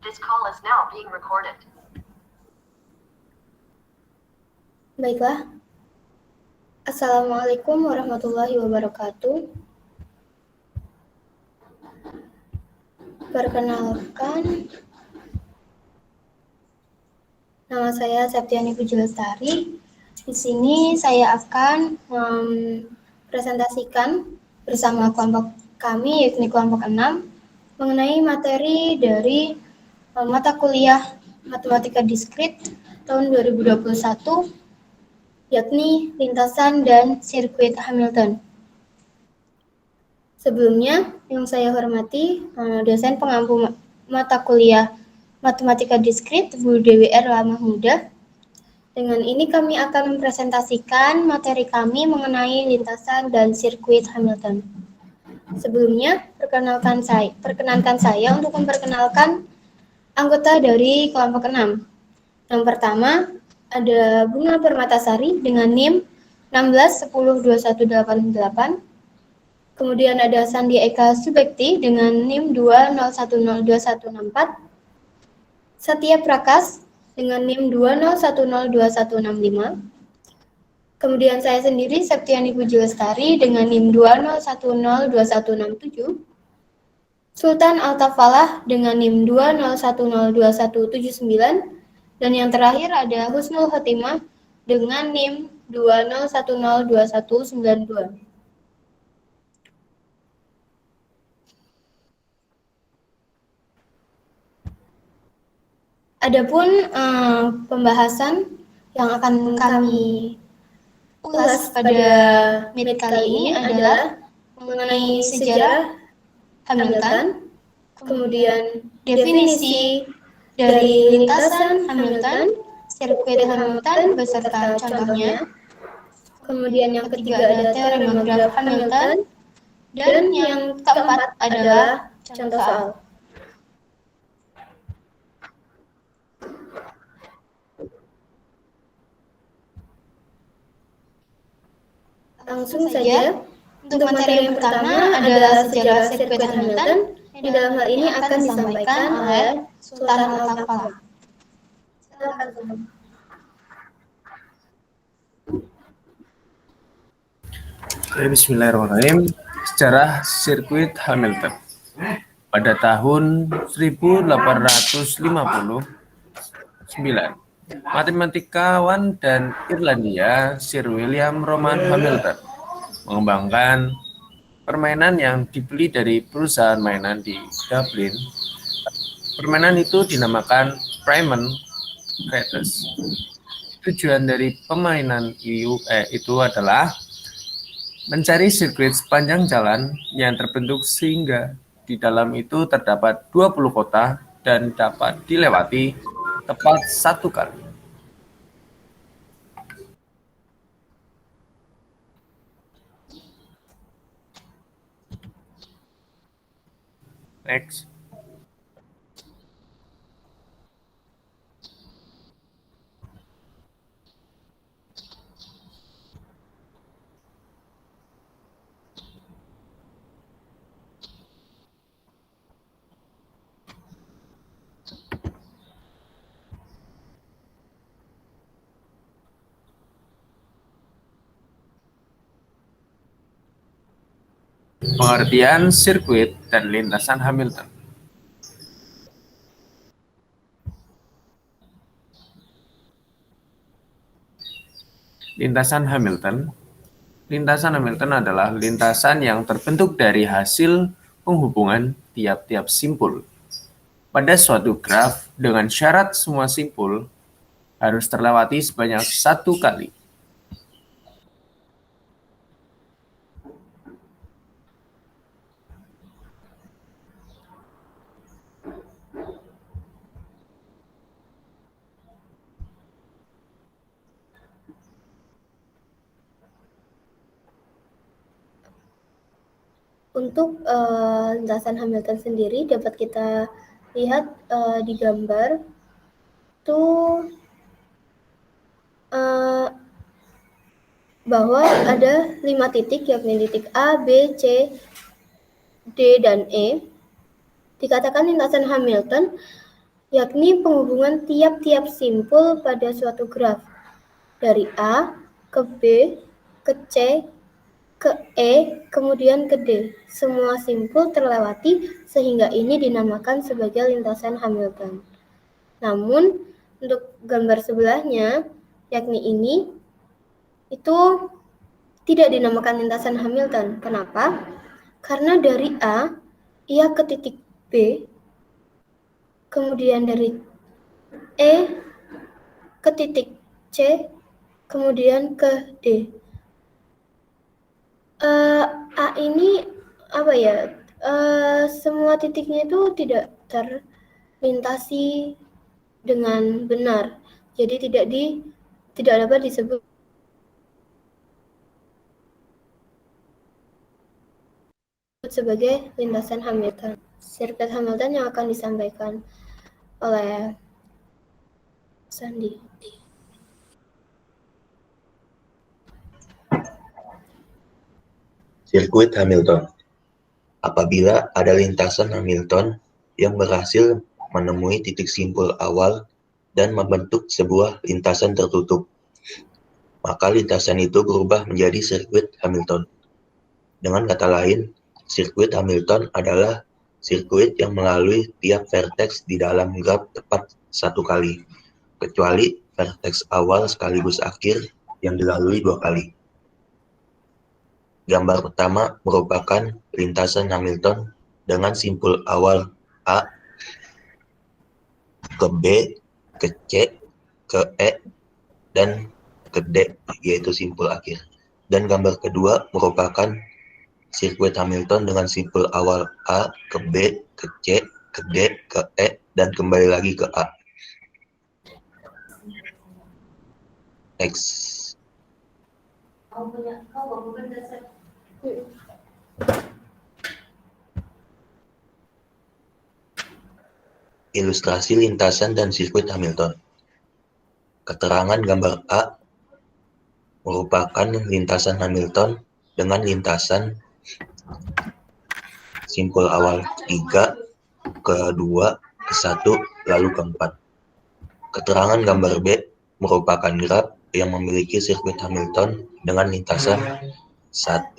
This call is now being recorded. Baiklah, Assalamualaikum warahmatullahi wabarakatuh. Perkenalkan, nama saya Septiani Puji Lestari. Di sini saya akan presentasikan bersama kelompok kami, yakni kelompok 6, mengenai materi dari mata kuliah Matematika Diskrit tahun 2021, yakni lintasan dan sirkuit Hamilton. Sebelumnya, yang saya hormati dosen pengampu mata kuliah Matematika Diskrit Bu Dewi R. Lamahmuda. Dengan ini kami akan mempresentasikan materi kami mengenai lintasan dan sirkuit Hamilton. Sebelumnya, perkenankan saya untuk memperkenalkan anggota dari kelompok 6. Yang pertama, ada Bunga Permatasari dengan NIM 16102188. Kemudian ada Sandi Eka Subekti dengan NIM 201021164. Satya Prakas dengan NIM 201021165. Kemudian saya sendiri Septiani Puji Lestari dengan NIM 201021167. Sultan Altafalah dengan NIM 201021179. Dan yang terakhir ada Husnul Khotimah dengan NIM 201021192. Adapun pembahasan yang akan kami ulas pada meet kali ini adalah mengenai sejarah Hamilton, kemudian definisi dari lintasan Hamilton, sirkuit Hamilton beserta contohnya. Kemudian yang ketiga ada teorema graf Hamilton, dan yang keempat adalah contoh soal. Langsung saja, untuk materi yang pertama adalah sejarah sirkuit Hamilton, yang dalam hal ini akan disampaikan oleh Sultan Al-Tafalah. Silakan. Bismillahirrahmanirrahim. Sejarah sirkuit Hamilton. Pada tahun 1859, matematikawan dan Irlandia Sir William Rowan Hamilton mengembangkan permainan yang dibeli dari perusahaan mainan di Dublin. Permainan itu dinamakan Primen Cretus. Tujuan dari permainan itu adalah mencari sirkuit sepanjang jalan yang terbentuk sehingga di dalam itu terdapat 20 kota dan dapat dilewati tepat satu kali. Next. Pengertian sirkuit dan lintasan Hamilton. Lintasan Hamilton. Lintasan Hamilton adalah lintasan yang terbentuk dari hasil penghubungan tiap-tiap simpul pada suatu graf dengan syarat semua simpul harus terlewati sebanyak satu kali. Untuk lintasan Hamilton sendiri dapat kita lihat di gambar tuh bahwa ada 5 titik, yakni titik A, B, C, D, dan E. Dikatakan lintasan Hamilton yakni penghubungan tiap-tiap simpul pada suatu graf dari A ke B ke C ke E kemudian ke D. Semua simpul terlewati sehingga ini dinamakan sebagai lintasan Hamilton. Namun untuk gambar sebelahnya, yakni ini, itu tidak dinamakan lintasan Hamilton. Kenapa? Karena dari A, ia ke titik B, kemudian dari E ke titik C, kemudian ke D. A ini apa ya? Semua titiknya itu tidak terlintasi dengan benar. Jadi tidak dapat disebut sebagai lintasan Hamilton. Sirkuit Hamilton yang akan disampaikan oleh Sandi. Sirkuit Hamilton. Apabila ada lintasan Hamilton yang berhasil menemui titik simpul awal dan membentuk sebuah lintasan tertutup, maka lintasan itu berubah menjadi sirkuit Hamilton. Dengan kata lain, sirkuit Hamilton adalah sirkuit yang melalui tiap vertex di dalam graf tepat satu kali, kecuali vertex awal sekaligus akhir yang dilalui 2 kali. Gambar pertama merupakan lintasan Hamilton dengan simpul awal A ke B, ke C, ke E, dan ke D, yaitu simpul akhir. Dan gambar kedua merupakan sirkuit Hamilton dengan simpul awal A ke B, ke C, ke D, ke E, dan kembali lagi ke A. Next. Ilustrasi lintasan dan sirkuit Hamilton. Keterangan gambar A merupakan lintasan Hamilton dengan lintasan simpul awal 3, ke 2, ke 1, lalu ke 4. Keterangan gambar B merupakan graf yang memiliki sirkuit Hamilton dengan lintasan 1,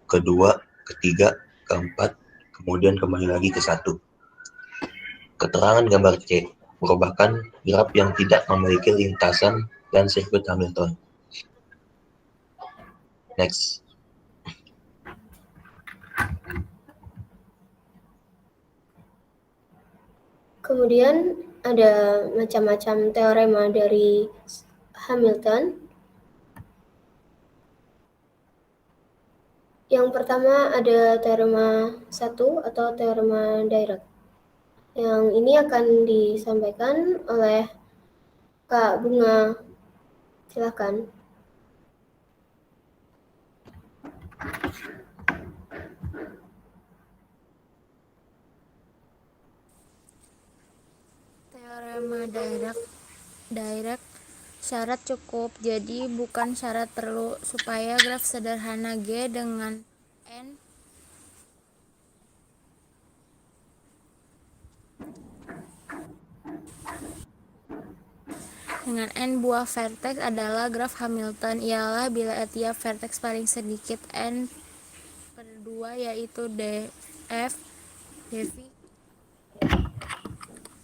ke 2, ke 3, ke 4, kemudian kembali lagi ke 1. Keterangan gambar C merupakan graf yang tidak memiliki lintasan dan sirkuit Hamilton. Next. Kemudian ada macam-macam teorema dari Hamilton. Yang pertama ada teorema 1 atau teorema Dirac. Yang ini akan disampaikan oleh Kak Bunga. Silakan. Teorema Dirac syarat cukup, jadi bukan syarat perlu supaya graf sederhana G dengan n buah vertex adalah graf Hamilton ialah bila tiap vertex paling sedikit n per 2 yaitu df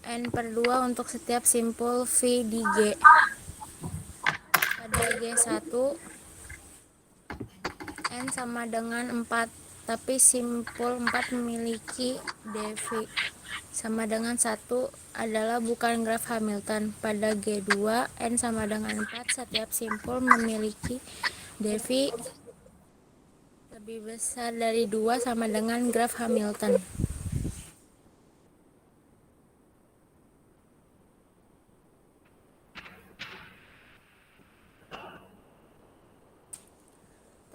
n per 2 untuk setiap simpul V di G. Pada G1 n sama dengan 4, tapi simpul 4 memiliki dV sama dengan 1 adalah bukan graf Hamilton. Pada G2 n sama dengan 4, setiap simpul memiliki dV lebih besar dari 2 sama dengan graf Hamilton.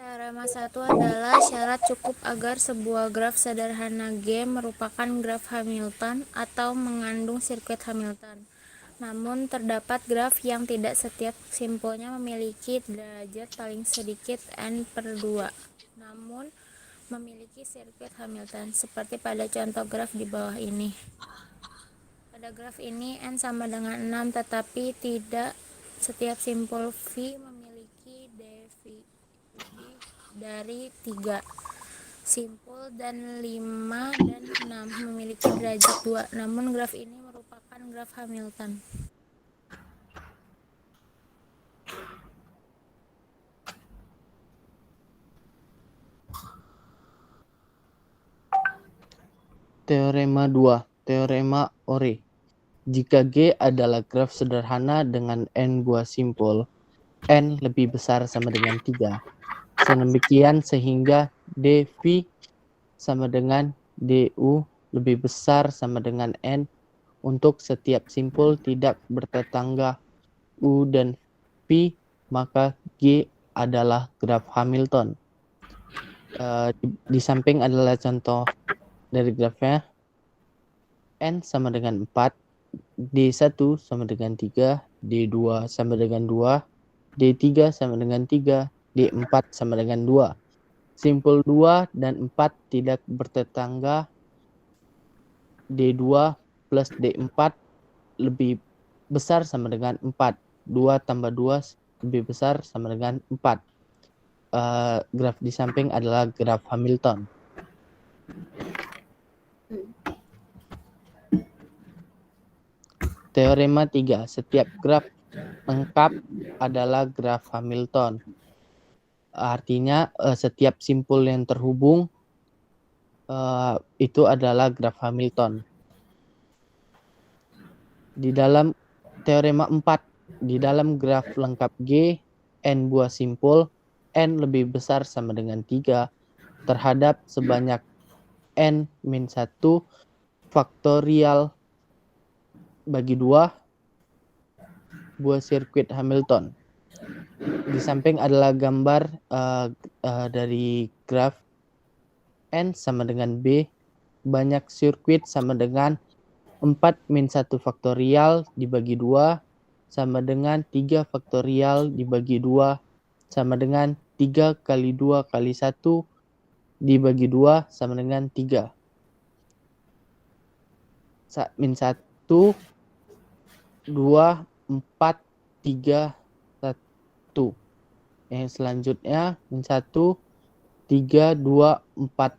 Teorema 1 adalah syarat cukup agar sebuah graf sederhana G merupakan graf Hamilton atau mengandung sirkuit Hamilton. Namun terdapat graf yang tidak setiap simpulnya memiliki derajat paling sedikit n per 2, namun memiliki sirkuit Hamilton, seperti pada contoh graf di bawah ini. Pada Pada graf ini n sama dengan 6, tetapi tidak setiap simpul V memiliki deviasi lebih dari 3 simpul dan 5 dan 6 memiliki derajat 2. Namun graf ini merupakan graf Hamilton. Teorema 2. Teorema Ore. Jika G adalah graf sederhana dengan n buah simpul, n lebih besar sama dengan 3. Sedemikian sehingga dV sama dengan du lebih besar sama dengan n untuk setiap simpul tidak bertetangga U dan V, maka G adalah graf Hamilton. Di samping adalah contoh dari grafnya. N sama dengan 4, D1 sama dengan 3, D2 sama dengan 2, D3 sama dengan 3, D4 sama dengan 2. Simpul 2 dan 4 tidak bertetangga. D2 plus D4 lebih besar sama dengan 4. 2 tambah 2 lebih besar sama dengan 4. Graf di samping adalah graf Hamilton. Teorema 3. Setiap graf lengkap adalah graf Hamilton. Artinya setiap simpul yang terhubung itu adalah graf Hamilton. Di dalam teorema 4, di dalam graf lengkap G, n buah simpul, n lebih besar sama dengan 3 terhadap sebanyak n min 1 faktorial bagi 2 buah sirkuit Hamilton. Di samping adalah gambar dari graf n sama dengan B, banyak sirkuit sama dengan 4 min 1 faktorial dibagi 2 sama dengan 3 faktorial dibagi 2 sama dengan 3 kali 2 kali 1 dibagi 2 sama dengan 3. Min 1, 2, 4, 3, 1. Yang selanjutnya min 1, 3, 2, 4, 1.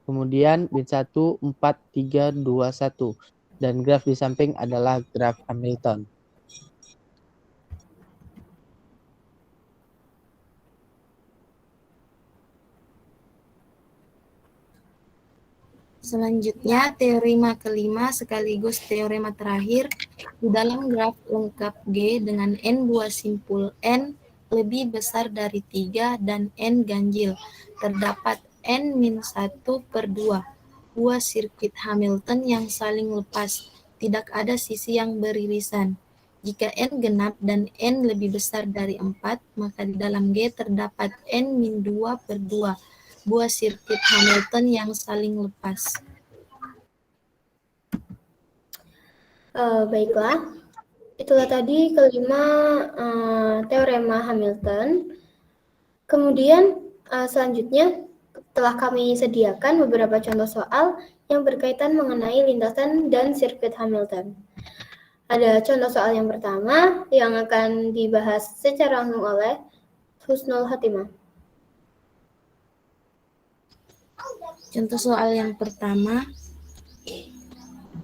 Kemudian min 1, 4, 3, 2, 1. Dan graf di samping adalah graf Hamilton. Selanjutnya, teorema kelima sekaligus teorema terakhir, di dalam graf lengkap G dengan n buah simpul n lebih besar dari 3 dan n ganjil, terdapat n-1/2 buah sirkuit Hamilton yang saling lepas, tidak ada sisi yang beririsan. Jika n genap dan n lebih besar dari 4, maka di dalam G terdapat n-2/2 buah sirkuit Hamilton yang saling lepas. Baiklah, itulah tadi kelima teorema Hamilton. Kemudian selanjutnya telah kami sediakan beberapa contoh soal yang berkaitan mengenai lintasan dan sirkuit Hamilton. Ada contoh soal yang pertama yang akan dibahas secara langsung oleh Husnul Hatimah. Contoh soal yang pertama,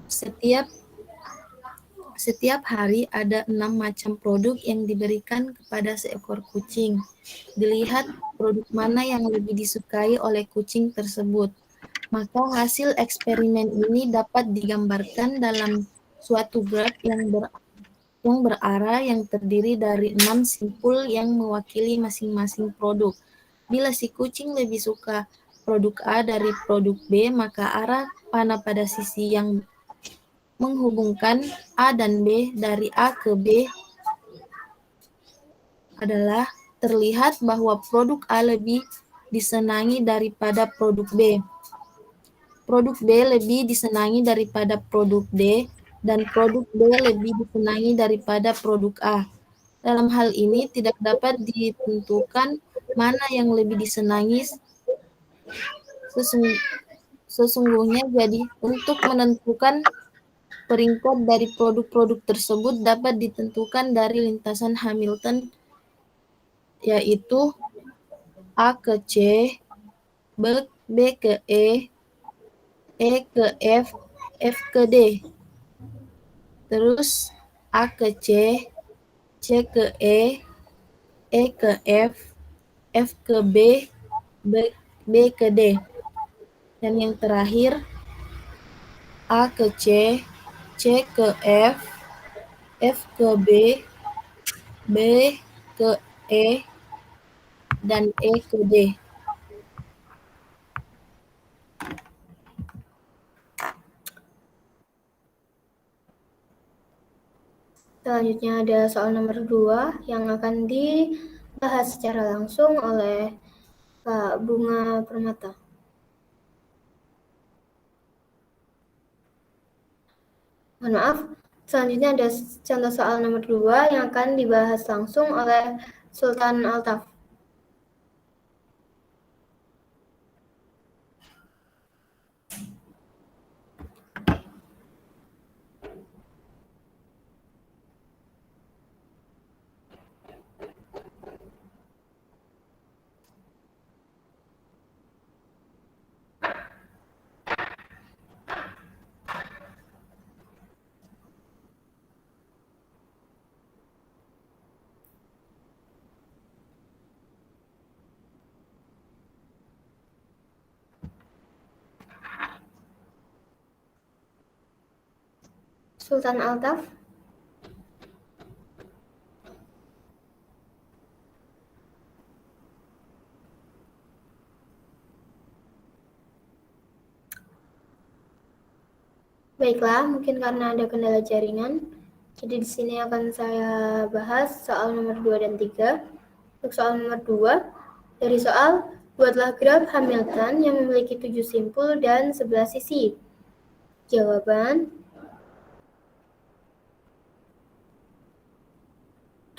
setiap hari ada 6 macam produk yang diberikan kepada seekor kucing. Dilihat produk mana yang lebih disukai oleh kucing tersebut. Maka hasil eksperimen ini dapat digambarkan dalam suatu graf yang berarah yang terdiri dari 6 simpul yang mewakili masing-masing produk. Bila si kucing lebih suka produk A dari produk B, maka arah panah pada sisi yang menghubungkan A dan B dari A ke B adalah terlihat bahwa produk A lebih disenangi daripada produk B. Produk B lebih disenangi daripada produk D, dan produk D lebih disenangi daripada produk A. Dalam hal ini tidak dapat ditentukan mana yang lebih disenangi sesungguhnya. Jadi untuk menentukan Peringkat dari produk-produk tersebut dapat ditentukan dari lintasan Hamilton, yaitu A ke C, B ke E ke F, F ke D. Terus A ke C ke E ke F ke B, B ke D. Dan yang terakhir A ke C ke F ke B ke E, dan E ke D. Selanjutnya ada soal nomor 2 yang akan dibahas secara langsung oleh Kak Bunga Permata. Mohon maaf, selanjutnya ada contoh soal nomor 2 yang akan dibahas langsung oleh Sultan Altaf. Sultan Altaf. Baiklah, mungkin karena ada kendala jaringan, jadi di sini akan saya bahas soal nomor 2 dan 3. Untuk soal nomor 2, dari soal, buatlah graf Hamilton yang memiliki 7 simpul dan 11 sisi. Jawaban,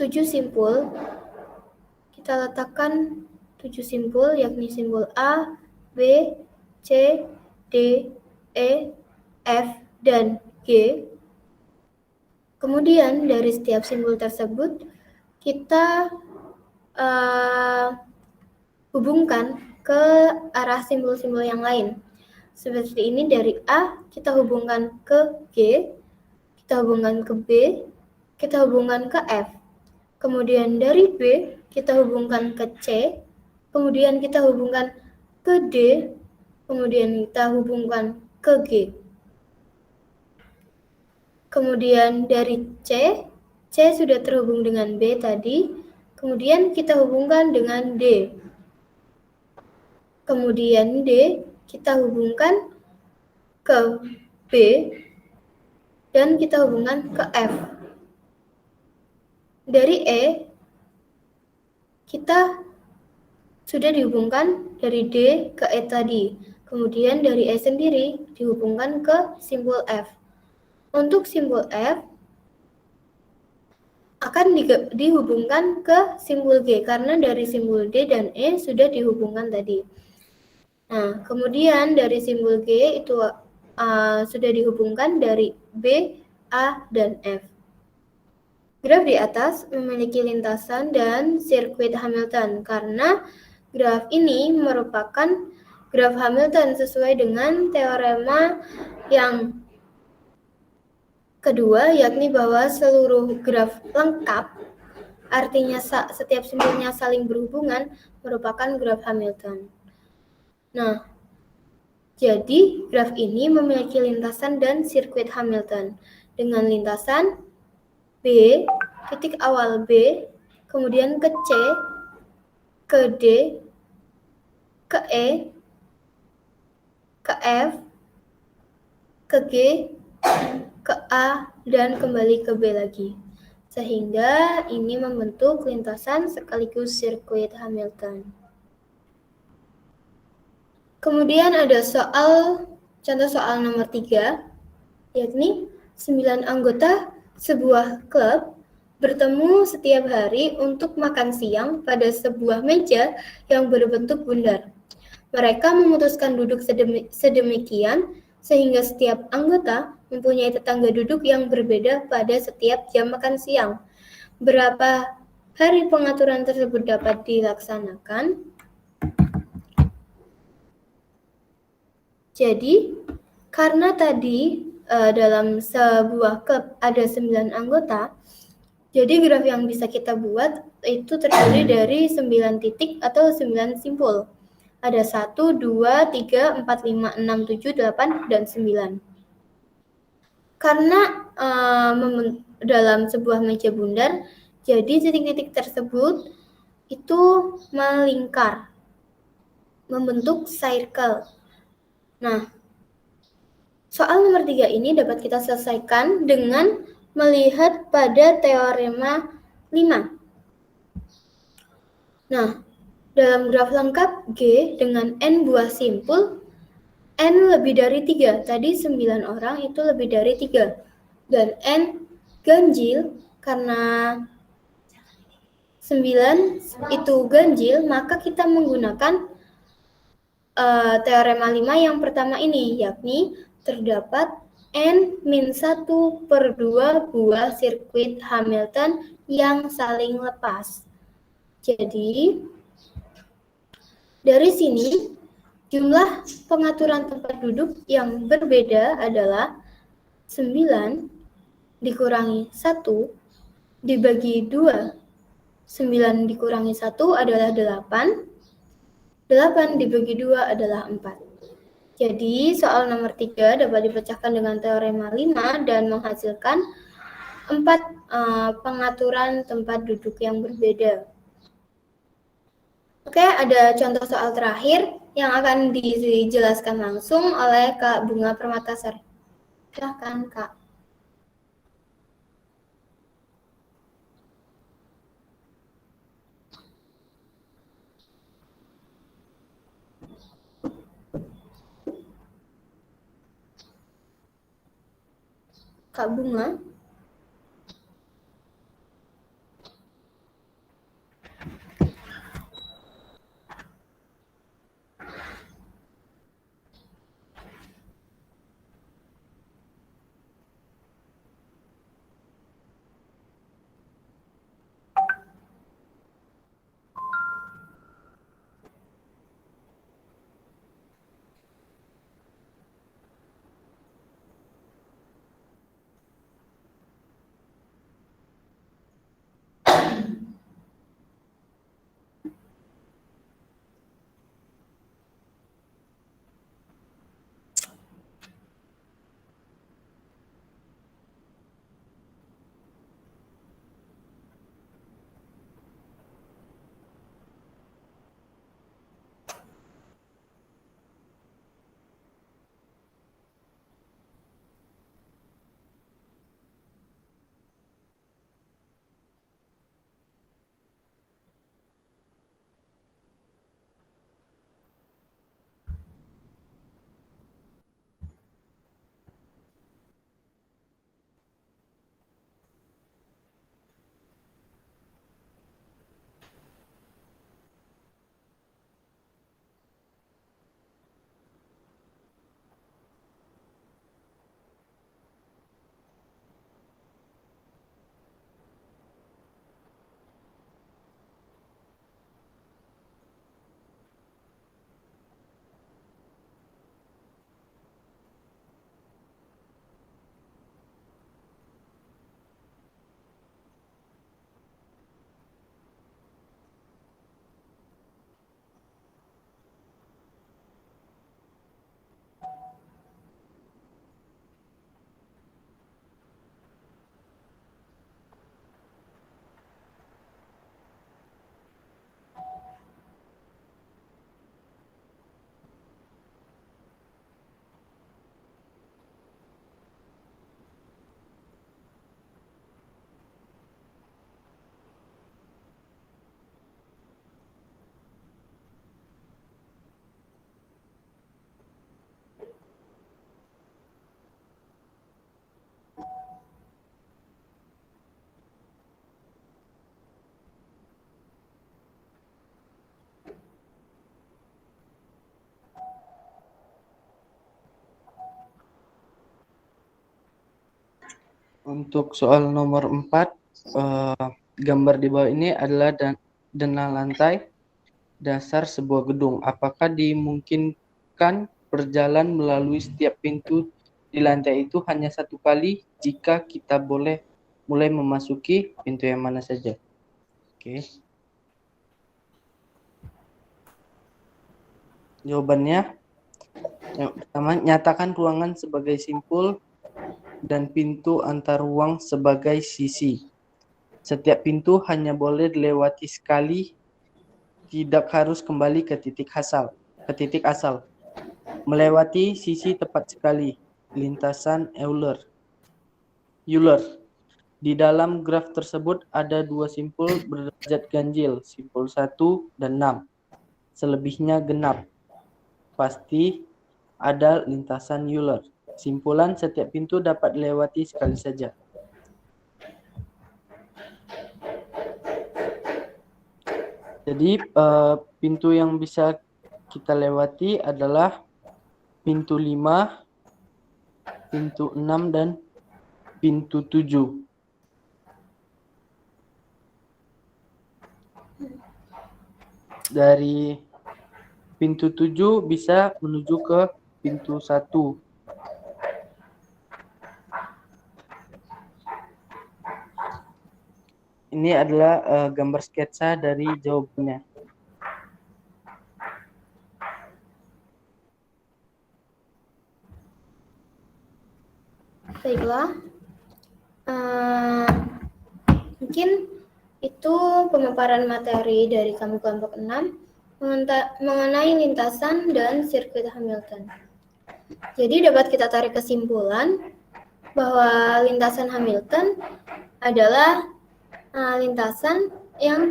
7 simpul, kita letakkan 7 simpul, yakni simpul A, B, C, D, E, F, dan G. Kemudian dari setiap simbol tersebut kita hubungkan ke arah simbol-simbol yang lain. Seperti ini, dari A kita hubungkan ke G, kita hubungkan ke B, kita hubungkan ke F. Kemudian dari B kita hubungkan ke C, kemudian kita hubungkan ke D, kemudian kita hubungkan ke G. Kemudian dari C sudah terhubung dengan B tadi, kemudian kita hubungkan dengan D. Kemudian D kita hubungkan ke B, dan kita hubungkan ke F. Dari E, kita sudah dihubungkan dari D ke E tadi. Kemudian dari E sendiri dihubungkan ke simbol F. Untuk simbol F akan dihubungkan ke simbol G karena dari simbol D dan E sudah dihubungkan tadi. Nah, kemudian dari simbol G itu sudah dihubungkan dari B, A, dan F. Graf di atas memiliki lintasan dan sirkuit Hamilton karena graf ini merupakan graf Hamilton sesuai dengan teorema yang kedua, yakni bahwa seluruh graf lengkap, artinya setiap simbolnya saling berhubungan, merupakan graf Hamilton. Nah, jadi graf ini memiliki lintasan dan sirkuit Hamilton dengan lintasan B, titik awal B, kemudian ke C, ke D, ke E, ke F, ke G, ke A, dan kembali ke B lagi. Sehingga ini membentuk lintasan sekaligus sirkuit Hamilton. Kemudian ada contoh soal nomor 3, yakni 9 anggota sebuah klub bertemu setiap hari untuk makan siang pada sebuah meja yang berbentuk bundar. Mereka memutuskan duduk sedemikian sehingga setiap anggota mempunyai tetangga duduk yang berbeda pada setiap jam makan siang. Berapa hari pengaturan tersebut dapat dilaksanakan? Jadi, karena tadi dalam sebuah klub ada 9 anggota, jadi graf yang bisa kita buat itu terdiri dari 9 titik atau 9 simpul. Ada 1, 2, 3, 4, 5, 6, 7, 8, dan 9. Karena dalam sebuah meja bundar, jadi titik-titik tersebut itu melingkar, membentuk circle. Nah, soal nomor 3 ini dapat kita selesaikan dengan melihat pada teorema 5. Nah, dalam graf lengkap G dengan N buah simpul, N lebih dari 3. Tadi 9 orang itu lebih dari 3. Dan N ganjil karena 9 itu ganjil, maka kita menggunakan teorema 5 yang pertama ini, yakni terdapat N-1/2 buah sirkuit Hamilton yang saling lepas. Jadi, dari sini jumlah pengaturan tempat duduk yang berbeda adalah 9 dikurangi 1 dibagi 2. 9 dikurangi 1 adalah 8. 8 dibagi 2 adalah 4. Jadi, soal nomor 3 dapat dipecahkan dengan teorema 5 dan menghasilkan 4 pengaturan tempat duduk yang berbeda. Oke, ada contoh soal terakhir yang akan dijelaskan langsung oleh Kak Bunga Permatasari. Silakan, Kak. Kak Bunga. Untuk soal nomor 4, gambar di bawah ini adalah dena lantai dasar sebuah gedung. Apakah dimungkinkan berjalan melalui setiap pintu di lantai itu hanya satu kali jika kita boleh mulai memasuki pintu yang mana saja? Oke. Jawabannya, yang pertama, nyatakan ruangan sebagai simpul dan pintu antar ruang sebagai sisi. Setiap pintu hanya boleh dilewati sekali, tidak harus kembali ke titik asal. Melewati sisi tepat sekali. Lintasan Euler. Di dalam graf tersebut ada dua simpul berderajat ganjil, simpul 1 dan 6. Selebihnya genap. Pasti ada lintasan Euler. Simpulan setiap pintu dapat dilewati sekali saja. Jadi pintu yang bisa kita lewati adalah pintu 5, pintu 6, dan pintu 7. Dari pintu 7 bisa menuju ke pintu 1. Ini adalah gambar sketsa dari jawabannya. Baiklah. Mungkin itu pemaparan materi dari kami kelompok 6 mengenai lintasan dan sirkuit Hamilton. Jadi dapat kita tarik kesimpulan bahwa lintasan Hamilton adalah lintasan yang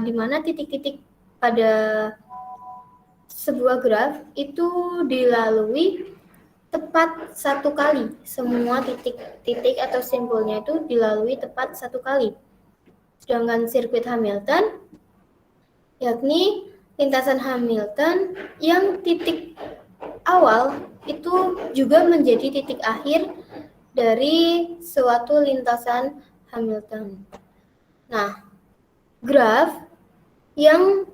di mana titik-titik pada sebuah graf itu dilalui tepat satu kali. Semua titik-titik atau simpulnya itu dilalui tepat satu kali. Sedangkan sirkuit Hamilton, yakni lintasan Hamilton yang titik awal itu juga menjadi titik akhir dari suatu lintasan Hamilton. Nah, graf yang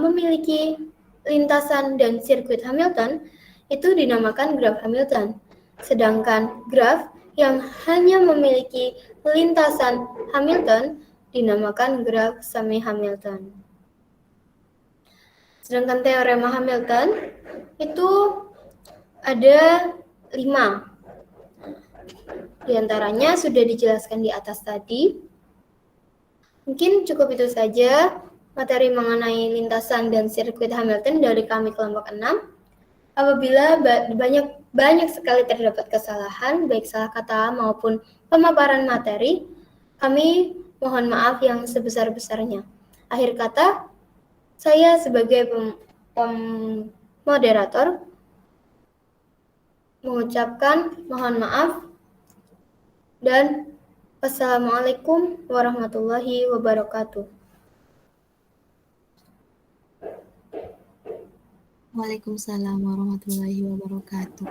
memiliki lintasan dan sirkuit Hamilton itu dinamakan graf Hamilton. Sedangkan graf yang hanya memiliki lintasan Hamilton dinamakan graf semi Hamilton. Sedangkan teorema Hamilton itu ada 5. Di antaranya sudah dijelaskan di atas tadi. Mungkin cukup itu saja materi mengenai lintasan dan sirkuit Hamilton dari kami kelompok 6. Apabila banyak sekali terdapat kesalahan, baik salah kata maupun pemaparan materi, kami mohon maaf yang sebesar-besarnya. Akhir kata, saya sebagai moderator mengucapkan mohon maaf dan wassalamualaikum warahmatullahi wabarakatuh. Waalaikumsalam warahmatullahi wabarakatuh.